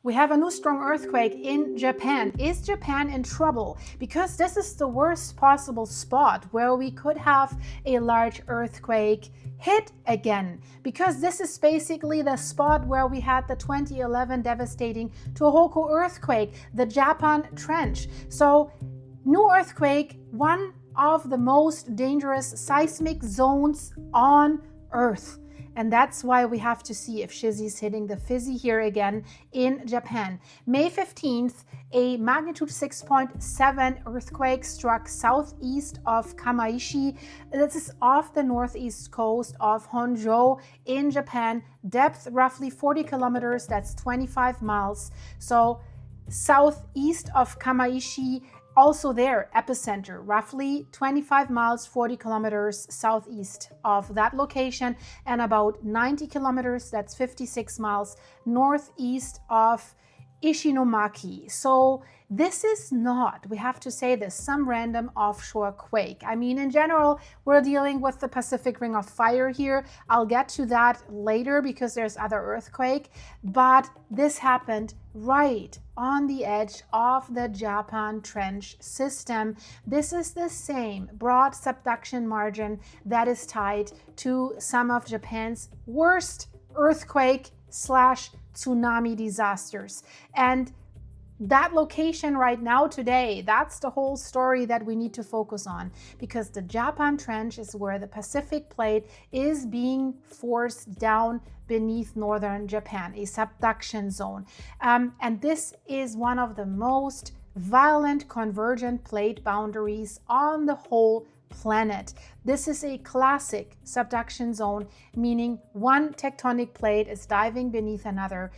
We have a new strong earthquake in Japan. Is Japan in trouble? Because this is the worst possible spot where we could have a large earthquake hit again. Because this is basically the spot where we had the 2011 devastating Tohoku earthquake, the Japan Trench. So, new earthquake, one of the most dangerous seismic zones on Earth. And that's why we have to see if Shizi's hitting the fizzy here again in Japan. May 15th, a magnitude 6.7 earthquake struck southeast of Kamaishi. This is off the northeast coast of Honjo in Japan. Depth roughly 40 kilometers, that's 25 miles. So southeast of Kamaishi, also there, epicenter, roughly 25 miles, 40 kilometers southeast of that location, and about 90 kilometers, that's 56 miles, northeast of Ishinomaki. So this is not, we have to say this, some random offshore quake. I mean, in general, we're dealing with the Pacific Ring of Fire here. I'll get to that later because there's other earthquake, but this happened right on the edge of the Japan Trench system. This is the same broad subduction margin that is tied to some of Japan's worst earthquake / tsunami disasters. And that location right now today, that's the whole story that we need to focus on, because the Japan Trench is where the Pacific plate is being forced down beneath northern Japan, a subduction zone. And this is one of the most violent convergent plate boundaries on the whole planet. This is a classic subduction zone, meaning one tectonic plate is diving beneath another,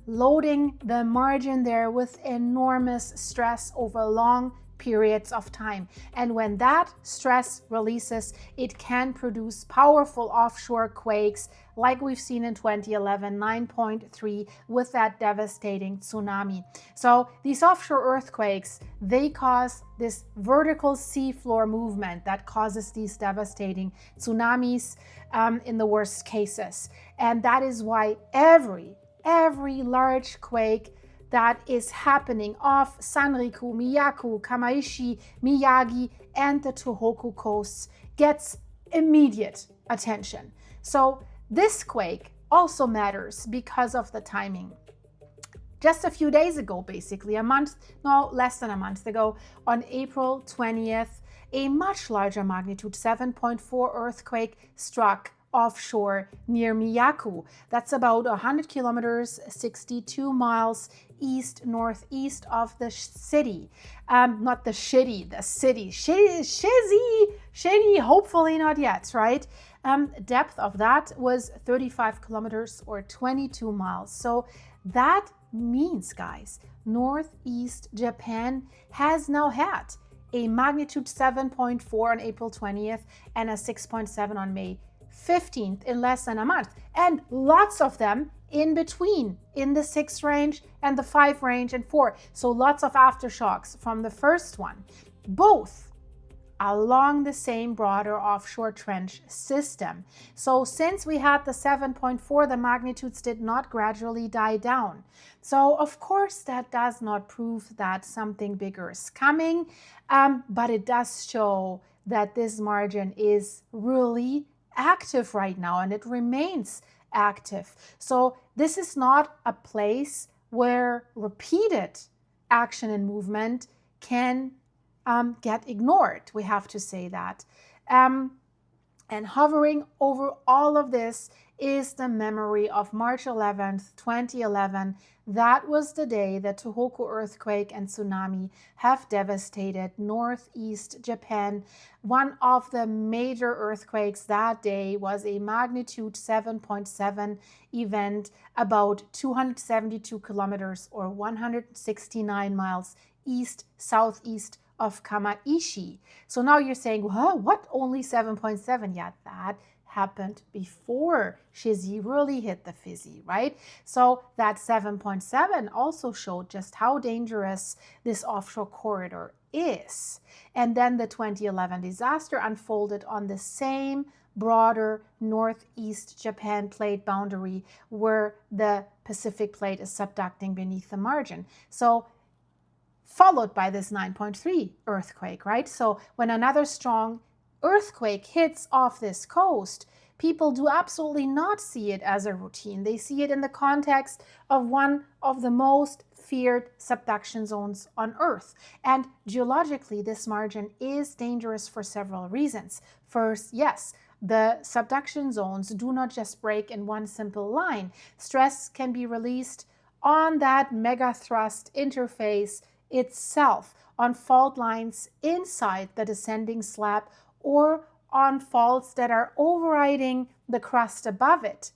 loading the margin there with enormous stress over long periods of time. And when that stress releases, it can produce powerful offshore quakes like we've seen in 2011, 9.3, with that devastating tsunami. So these offshore earthquakes, they cause this vertical seafloor movement that causes these devastating tsunamis in the worst cases. And that is why every large quake that is happening off Sanriku, Miyako, Kamaishi, Miyagi, and the Tohoku coasts gets immediate attention. So this quake also matters because of the timing. Just a few days ago, basically less than a month ago, on April 20th, a much larger magnitude 7.4 earthquake struck offshore near Miyako. That's about 100 kilometers, 62 miles east-northeast of the city. Not the shitty, the city. Shitty, hopefully not yet, right? Depth of that was 35 kilometers or 22 miles. So that means, guys, northeast Japan has now had a magnitude 7.4 on April 20th and a 6.7 on May 15th in less than a month, and lots of them in between, in the 6 range and the 5 range and 4. So lots of aftershocks from the first one, both along the same broader offshore trench system. So since we had the 7.4, the magnitudes did not gradually die down. So of course that does not prove that something bigger is coming, but it does show that this margin is really active right now, and it remains active. So this is not a place where repeated action and movement can get ignored. We have to say that. And hovering over all of this is the memory of March 11th, 2011. That was the day that Tohoku earthquake and tsunami have devastated northeast Japan. One of the major earthquakes that day was a magnitude 7.7 event, about 272 kilometers or 169 miles east-southeast of Kamaishi. So now you're saying, well, what, only 7.7? Yeah, that happened before Shizi really hit the fizzy, right? So that 7.7 also showed just how dangerous this offshore corridor is. And then the 2011 disaster unfolded on the same broader northeast Japan plate boundary where the Pacific plate is subducting beneath the margin. So followed by this 9.3 earthquake, right? So when another strong earthquake hits off this coast, people do absolutely not see it as a routine. They see it in the context of one of the most feared subduction zones on Earth. And geologically, this margin is dangerous for several reasons. First, yes, the subduction zones do not just break in one simple line. Stress can be released on that megathrust interface itself, on fault lines inside the descending slab, or on faults that are overriding the crust above it.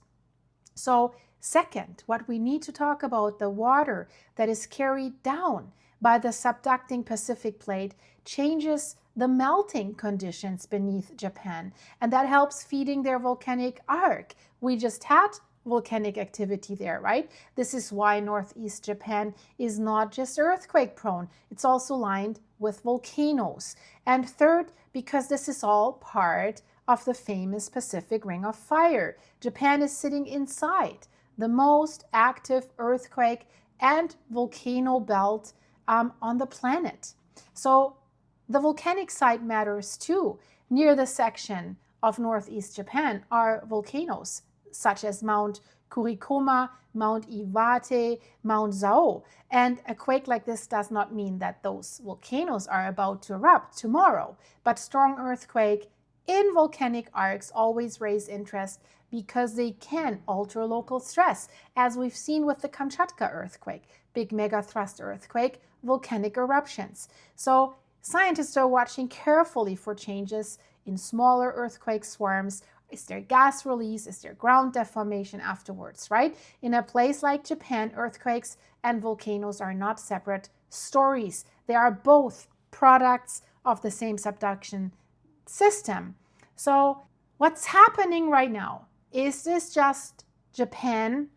So second, what we need to talk about, the water that is carried down by the subducting Pacific plate changes the melting conditions beneath Japan, and that helps feeding their volcanic arc. We just had volcanic activity there, right? This is why Northeast Japan is not just earthquake prone, it's also lined with volcanoes. And third, because this is all part of the famous Pacific Ring of Fire. Japan is sitting inside the most active earthquake and volcano belt on the planet. So the volcanic site matters too. Near the section of Northeast Japan are volcanoes such as Mount Kurikoma, Mount Iwate, Mount Zao. And a quake like this does not mean that those volcanoes are about to erupt tomorrow, but strong earthquake in volcanic arcs always raise interest because they can alter local stress, as we've seen with the Kamchatka earthquake, big megathrust earthquake, volcanic eruptions. So scientists are watching carefully for changes in smaller earthquake swarms. Is there gas release? Is there ground deformation afterwards, right? In a place like Japan, earthquakes and volcanoes are not separate stories. They are both products of the same subduction system. So what's happening right now? Is this just Japan,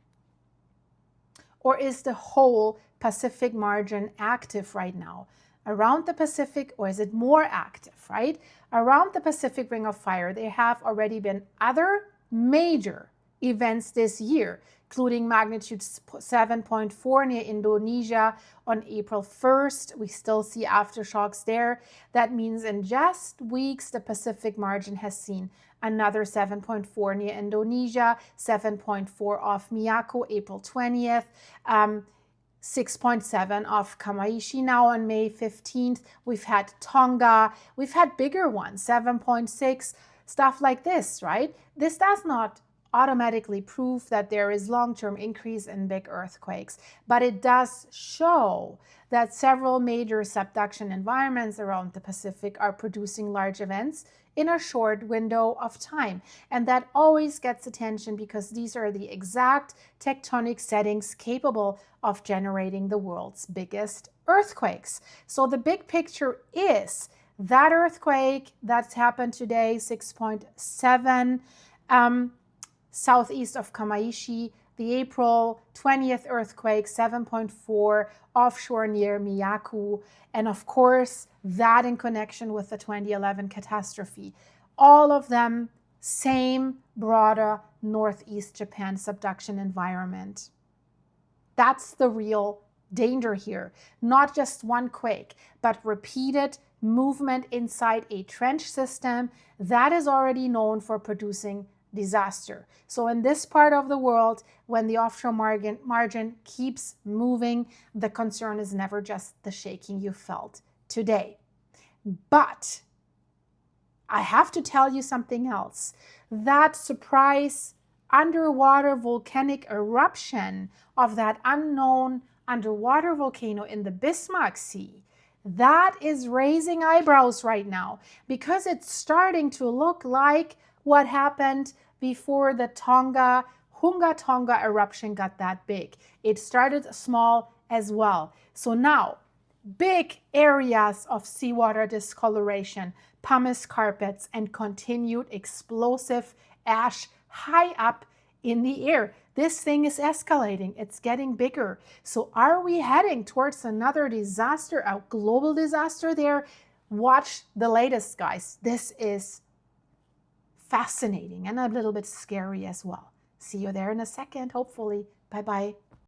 or is the whole Pacific margin active right now? Around the Pacific, or is it more active, right? Around the Pacific Ring of Fire, there have already been other major events this year, including magnitude 7.4 near Indonesia on April 1st. We still see aftershocks there. That means in just weeks, the Pacific margin has seen another 7.4 near Indonesia, 7.4 off Miyako, April 20th. 6.7 off Kamaishi now on May 15th. We've had Tonga. We've had bigger ones, 7.6, stuff like this, right? This does not automatically prove that there is long-term increase in big earthquakes, but it does show that several major subduction environments around the Pacific are producing large events in a short window of time. And that always gets attention because these are the exact tectonic settings capable of generating the world's biggest earthquakes. So the big picture is that earthquake that's happened today, 6.7, southeast of Kamaishi, the April 20th earthquake, 7.4 offshore near Miyako, and of course, that in connection with the 2011 catastrophe. All of them, same broader Northeast Japan subduction environment. That's the real danger here. Not just one quake, but repeated movement inside a trench system that is already known for producing disaster. So in this part of the world, when the offshore margin keeps moving, the concern is never just the shaking you felt today. But I have to tell you something else. That surprise underwater volcanic eruption of that unknown underwater volcano in the Bismarck Sea, that is raising eyebrows right now because it's starting to look like what happened before the Hunga Tonga eruption got that big. It started small as well. So now, big areas of seawater discoloration, pumice carpets, and continued explosive ash high up in the air. This thing is escalating. It's getting bigger. So are we heading towards another disaster, a global disaster there? Watch the latest, guys. This is fascinating and a little bit scary as well. See you there in a second, hopefully. Bye bye.